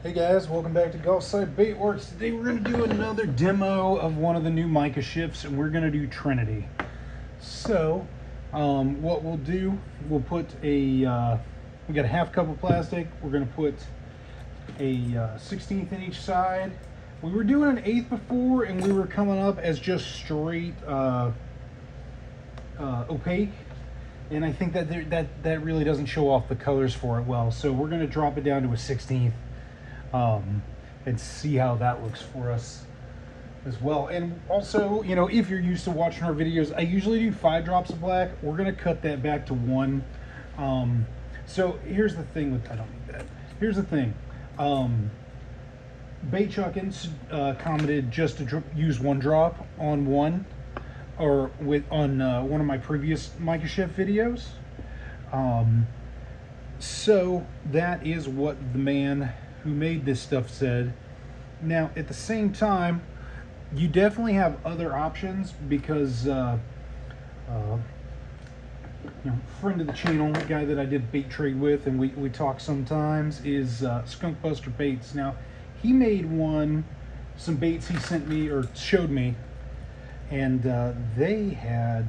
Hey guys, welcome back to Gulfside Baitworks. Today we're going to do another demo of one of the new Micashifts, and we're going to do Trinity. So, what we'll do, we'll put we got a half cup of plastic. We're going to put a 16th in each side. We were doing an 1/8 before, and we were coming up as just straight opaque. And I think that really doesn't show off the colors for it well. So we're going to drop it down to a 16th. And see how that looks for us as well. And also, you know, if you're used to watching our videos, I usually do 5 drops of black. We're going to cut that back to 1. So here's the thing with, I don't need that. Here's the thing. Bait Chuckins commented just to use 1 drop on one, or on one of my previous Micashift videos. So that is what the man who made this stuff said. Now, at the same time, you definitely have other options because, friend of the channel, the guy that I did bait trade with, and we talk sometimes, is Skunk Buster Baits. Now, he made some baits he sent me or showed me, and they had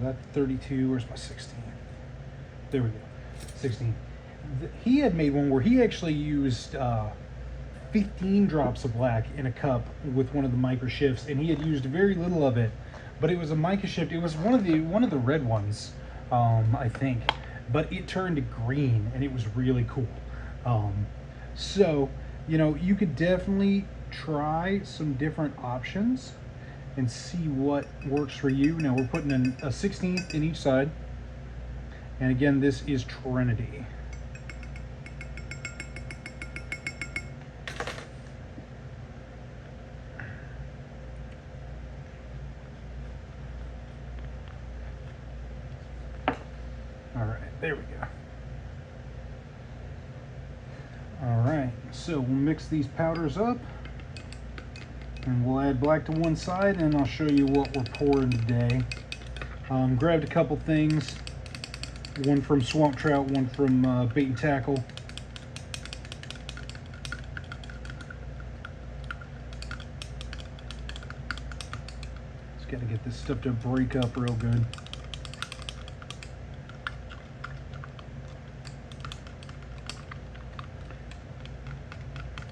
that 32. Where's my 16? There we go, 16. He had made one where he actually used 15 drops of black in a cup with one of the Micashifts, and he had used very little of it, but it was a Micashift. It was one of the red ones, I think, but it turned green, and it was really cool. So, you know, you could definitely try some different options and see what works for you. Now we're putting in a 16th in each side, and again, this is Trinity. All right, there we go. All right, so we'll mix these powders up, and we'll add black to one side, and I'll show you what we're pouring today. Grabbed a couple things, one from Swamp Trout, one from Bait and Tackle. Just got to get this stuff to break up real good.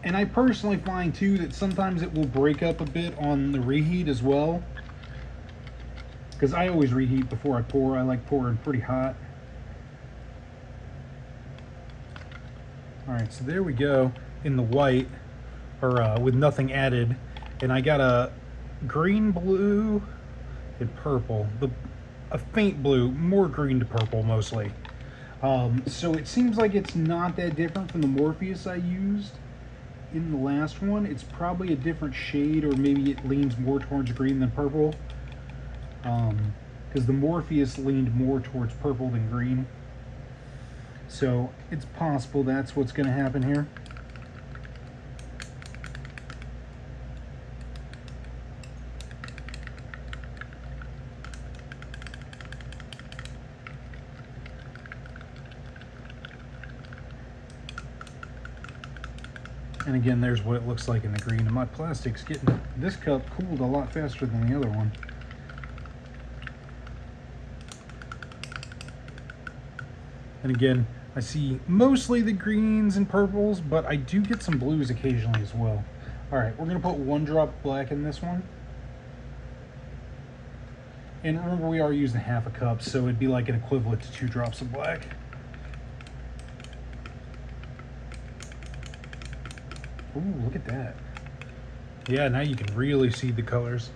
And I personally find too that sometimes it will break up a bit on the reheat as well, because I always reheat before I pour. I like pouring pretty hot. All right, so there we go in the white, or with nothing added, and I got a green, blue, and purple. A faint blue, more green to purple mostly. So it seems like it's not that different from the Morpheus I used in the last one. It's probably a different shade, or maybe it leans more towards green than purple, because the Morpheus leaned more towards purple than green. So it's possible that's what's going to happen here. And again, there's what it looks like in the green. And my plastic's getting, this cup cooled a lot faster than the other one. And again, I see mostly the greens and purples, but I do get some blues occasionally as well. All right, we're gonna put 1 drop of black in this one. And remember, we are using half a cup, so it'd be like an equivalent to 2 drops of black. Ooh, look at that. Yeah, now you can really see the colors.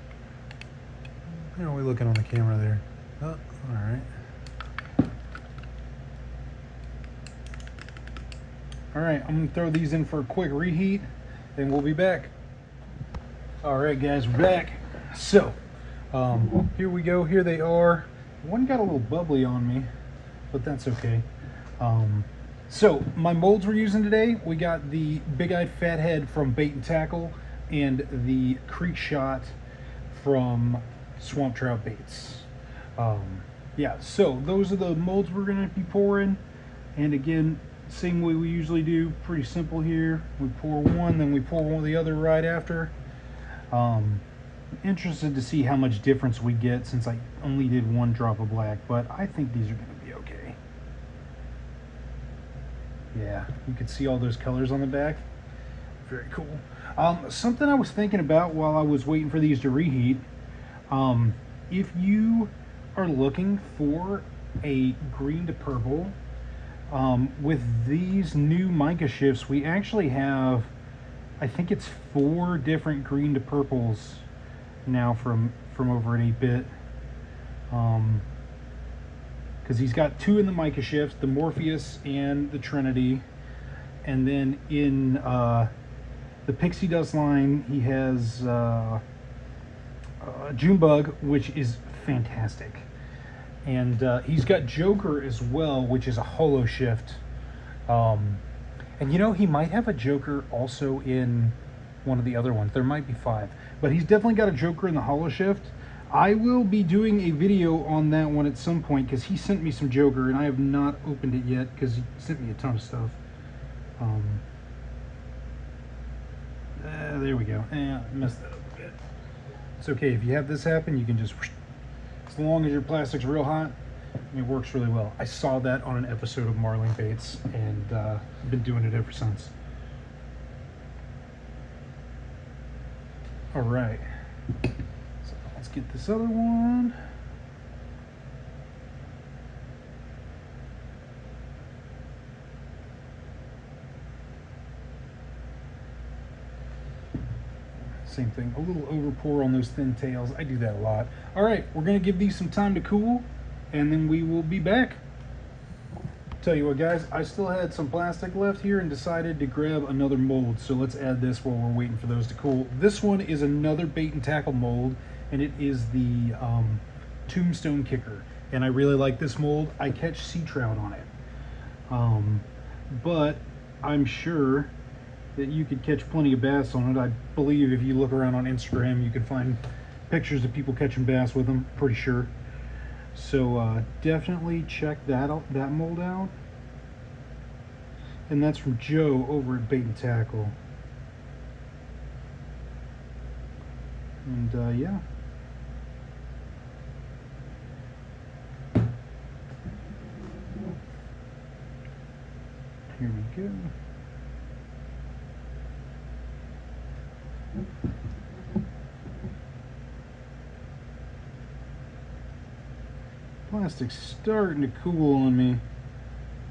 How are we looking on the camera there? Oh, all right. All right, I'm gonna throw these in for a quick reheat, and we'll be back. All right, guys, we're back. So, here we go. Here they are. One got a little bubbly on me, but that's okay. So my molds we're using today, we got the Big-Eyed Fathead from Bait and Tackle and the Creek Shot from Swamp Trout Baits. Yeah, so those are the molds we're going to be pouring. And again, Same way we usually do, pretty simple here. We pour one, then we pour one the other right after. Interested to see how much difference we get since I only did one drop of black, but I think these are going to be okay. Yeah, you can see all those colors on the back. Very cool. Something I was thinking about while I was waiting for these to reheat, if you are looking for a green to purple, with these new Micashifts, we actually have, I think it's 4 different green to purples now from over at 8-bit. Because he's got 2 in the Micashift, the Morpheus and the Trinity, and then in the Pixie Dust line he has Junebug, which is fantastic, and he's got Joker as well, which is a holo shift. And you know, he might have a Joker also in one of the other ones. There might be 5, but he's definitely got a Joker in the holo shift. I will be doing a video on that one at some point because he sent me some Joker and I have not opened it yet because he sent me a ton of stuff. There we go. I messed that up a bit. It's okay if you have this happen, you can just, as long as your plastic's real hot, it works really well. I saw that on an episode of Marlene Bates, and I've been doing it ever since. All right, so let's get this other one. Same thing, a little over pour on those thin tails. I do that a lot. All right, we're gonna give these some time to cool, and then we will be back. Tell you what, guys, I still had some plastic left here and decided to grab another mold, so let's add this while we're waiting for those to cool. This one is another bait and tackle mold, and it is the Tombstone Kicker, and I really like this mold. I catch sea trout on it, but I'm sure that you could catch plenty of bass on it. I believe if you look around on Instagram, you can find pictures of people catching bass with them, pretty sure. So definitely check that mold out. And that's from Joe over at Bait and Tackle. And yeah. Here we go. Plastic's starting to cool on me,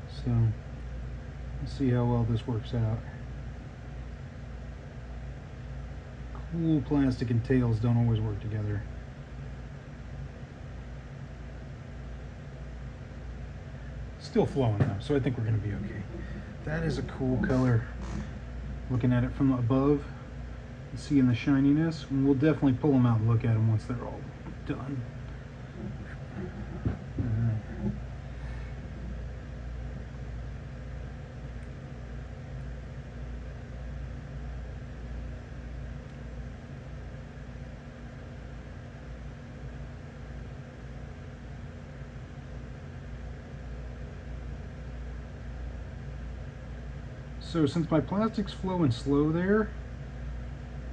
so let's see how well this works out. Cool plastic and tails don't always work together. Still flowing though, so I think we're going to be okay. That is a cool color. Looking at it from above, seeing the shininess, and we'll definitely pull them out and look at them once they're all done. So since my plastic's flowing slow there,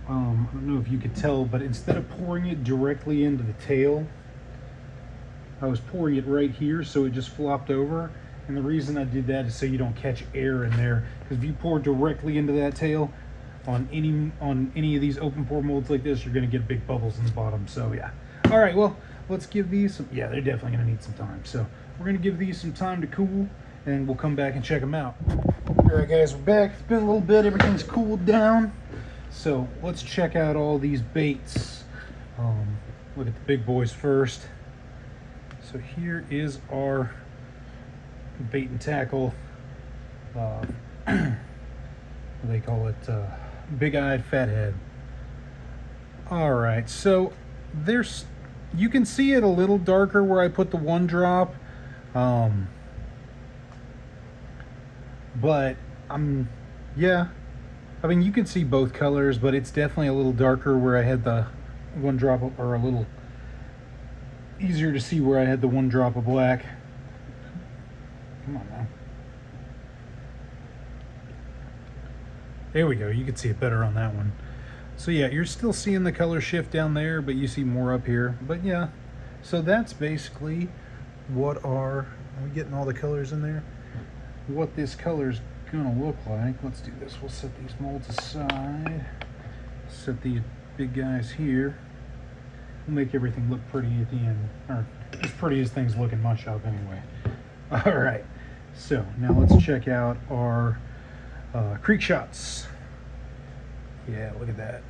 I don't know if you could tell, but instead of pouring it directly into the tail, I was pouring it right here, so it just flopped over. And the reason I did that is so you don't catch air in there, because if you pour directly into that tail on any of these open pour molds like this, you're going to get big bubbles in the bottom. So yeah. All right, well, let's give these some, yeah, they're definitely going to need some time. So we're going to give these some time to cool, and we'll come back and check them out. All right, guys, we're back. It's been a little bit. Everything's cooled down. So let's check out all these baits. Look at the big boys first. So here is our bait and tackle. What do they call it? Big-eyed fathead. All right, so there's, you can see it a little darker where I put the 1 drop. But yeah, I mean, you can see both colors, but it's definitely a little darker where I had the 1 drop, or a little easier to see where I had the 1 drop of black. Come on now. There we go. You can see it better on that one. So yeah, you're still seeing the color shift down there, but you see more up here. But yeah, so that's basically what are we getting all the colors in there? What this color's gonna look like. Let's do this. We'll set these molds aside. Set these big guys here. We'll make everything look pretty at the end, or as pretty as things look in my shop anyway. All right, so now let's check out our creek shots. Yeah, look at that.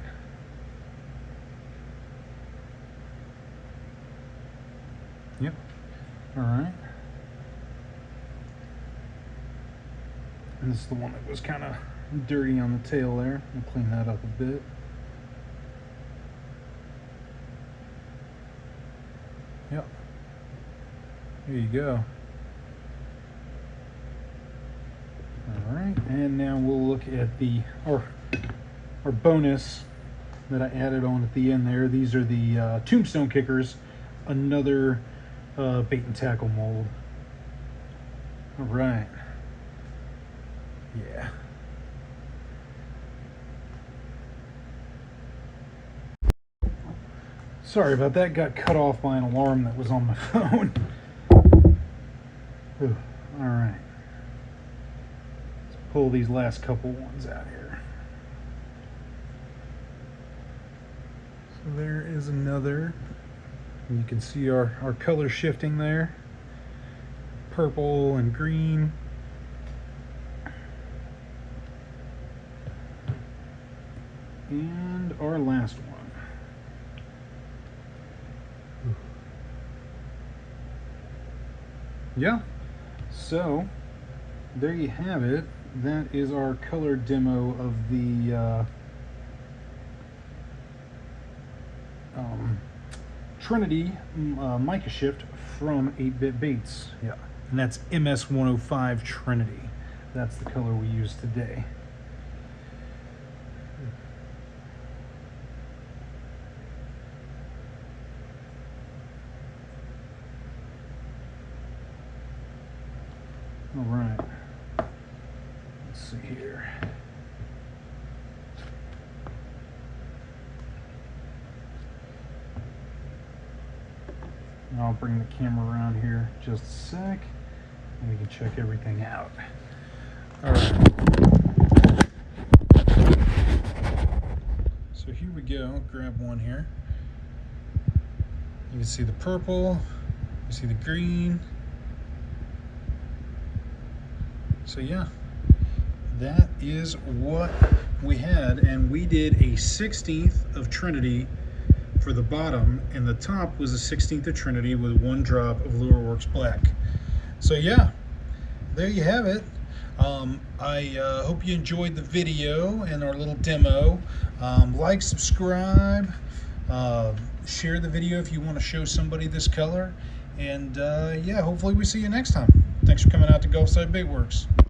Yep. All right. And this is the one that was kind of dirty on the tail there. I'll clean that up a bit. Yep. There you go. All right, and now we'll look at our bonus that I added on at the end there. These are the tombstone kickers, another bait and tackle mold. All right. Yeah. Sorry about that. Got cut off by an alarm that was on my phone. All right. Let's pull these last couple ones out here. So there is another. You can see our color shifting there. Purple and green. And our last one. Yeah, so there you have it. That is our color demo of the Trinity Micashift from 8-Bit Baits. Yeah, and that's MS105 Trinity. That's the color we use today. All right, let's see here. And I'll bring the camera around here just a sec, and we can check everything out. All right. So here we go. I'll grab one here. You can see the purple, you see the green. So yeah, that is what we had, and we did a 16th of Trinity for the bottom, and the top was a 16th of Trinity with 1 drop of Lureworks Black. So yeah, there you have it. I hope you enjoyed the video and our little demo. Like, subscribe, share the video if you want to show somebody this color, and yeah, hopefully we see you next time. Thanks for coming out to Gulfside Baitworks.